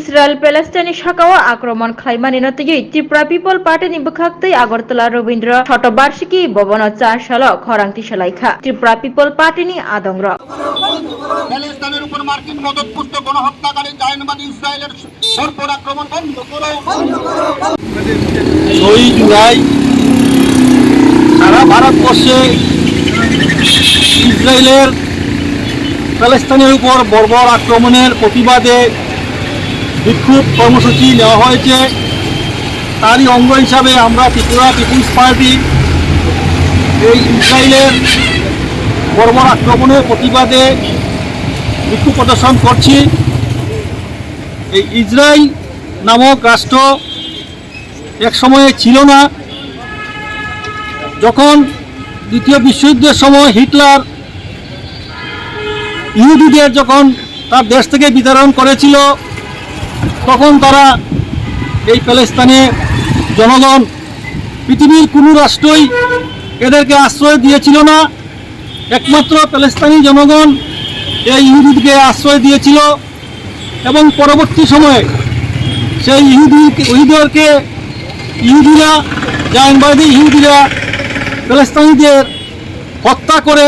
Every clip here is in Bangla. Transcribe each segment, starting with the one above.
Israel Palestine শাখাও আক্রমণ খাইমানি নতিগি ত্রিপুরা পিপল পার্টি নিবখাক্তই আগরতলা রবীন্দ্র শতবার্ষিকী ভবন 4 সাল খরাংটি সালাইখা ত্রিপুরা পিপল পার্টিনি আদংর প্যালেস্টাইনের উপর মার্কিন মদতপুষ্ট গণহত্যাকারী জায়নবাদী ইসরায়েলের বর্বর আক্রমণ বন্ধ করো। 6 জুলাই সারা ভারতবর্ষে ইসরায়েলের প্যালেস্টাইনের উপর বর্বর আক্রমণের প্রতিবাদে বিক্ষোভ কর্মসূচি নেওয়া হয়েছে। তারই অঙ্গ হিসাবে আমরা ত্রিপুরা পিপুলস পার্টি এই ইসরায়েলের বর্বর আক্রমণের প্রতিবাদে বিক্ষোভ প্রদর্শন করছি। এই ইসরায়েল নামক রাষ্ট্র এক সময়ে ছিল না। যখন দ্বিতীয় বিশ্বযুদ্ধের সময় হিটলার ইহুদিদের যখন তার দেশ থেকে বিতাড়ন করেছিল, তখন তারা এই প্যালেস্টাইনে জনগণ পৃথিবীর কোনো রাষ্ট্রই এদেরকে আশ্রয় দিয়েছিল না। একমাত্র প্যালেস্টাইনি জনগণ এই ইহুদিকে আশ্রয় দিয়েছিল এবং পরবর্তী সময়ে সেই ইহুদিরা জায়নবাদী ইহুদিরা প্যালেস্টাইনিদের হত্যা করে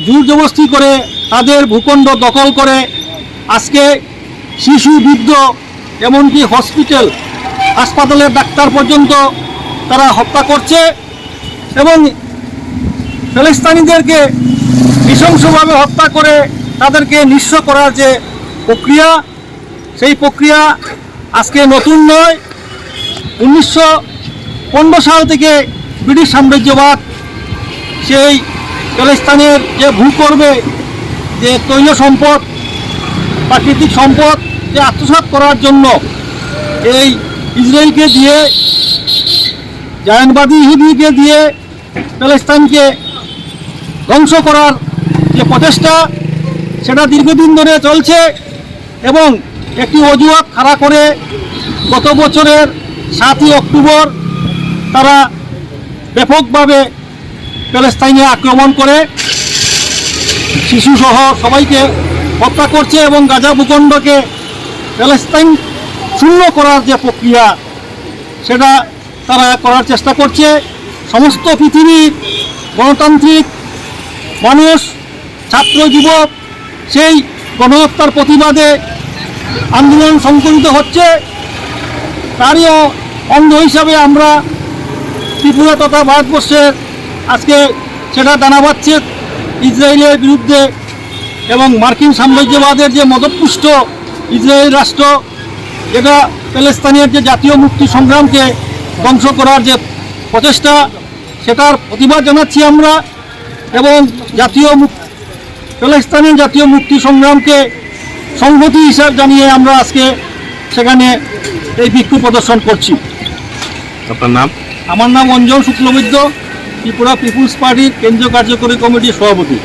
জোর জবরদস্তি করে তাদের ভূখণ্ড দখল করে আজকে শিশু বৃদ্ধ এমনকি হাসপাতালের ডাক্তার পর্যন্ত তারা হত্যা করছে এবং প্যালেস্টাইনিদেরকে নৃশংসভাবে হত্যা করে তাদেরকে নিঃস্ব করার যে প্রক্রিয়া, সেই প্রক্রিয়া আজকে নতুন নয়। 1915 সাল থেকে ব্রিটিশ সাম্রাজ্যবাদ সেই প্যালেস্টাইনের যে ভূগর্ভে যে তৈল সম্পদ, প্রাকৃতিক সম্পদ যে আত্মসাৎ করার জন্য এই ইসরায়েলকে দিয়ে, জায়নবাদী ইহুদিকে দিয়ে প্যালেস্টাইনকে ধ্বংস করার যে প্রচেষ্টা, সেটা দীর্ঘদিন ধরে চলছে এবং একটি অজুহাত খাড়া করে গত বছরের 7ই অক্টোবর তারা ব্যাপকভাবে প্যালেস্টাইনে আক্রমণ করে শিশুসহ সবাইকে হত্যা করছে এবং গাজা ভূখণ্ডকে প্যালেস্টাইন শূন্য করার যে প্রক্রিয়া, সেটা তারা করার চেষ্টা করছে। সমস্ত পৃথিবীর গণতান্ত্রিক মানুষ, ছাত্র যুবক সেই গণহত্যার প্রতিবাদে আন্দোলন সংগঠিত হচ্ছে। তারই অঙ্গ হিসাবে আমরা ত্রিপুরা তথা ভারতবর্ষের আজকে সেটা দানা বাঁধছে ইসরায়েলের বিরুদ্ধে এবং মার্কিন সাম্রাজ্যবাদের যে মদতপুষ্ট ইসরায়েল রাষ্ট্র, এটা প্যালেস্টাইনের যে জাতীয় মুক্তি সংগ্রামকে ধ্বংস করার যে প্রচেষ্টা, সেটার প্রতিবাদ জানাচ্ছি আমরা এবং প্যালেস্টাইনের জাতীয় মুক্তি সংগ্রামকে সংহতি হিসাব জানিয়ে আমরা আজকে সেখানে এই বিক্ষোভ প্রদর্শন করছি। আপনার নাম? আমার নাম অঞ্জন শুক্লবৈদ্য, ত্রিপুরা পিপুলস পার্টির কেন্দ্রীয় কার্যকরী কমিটির সভাপতি।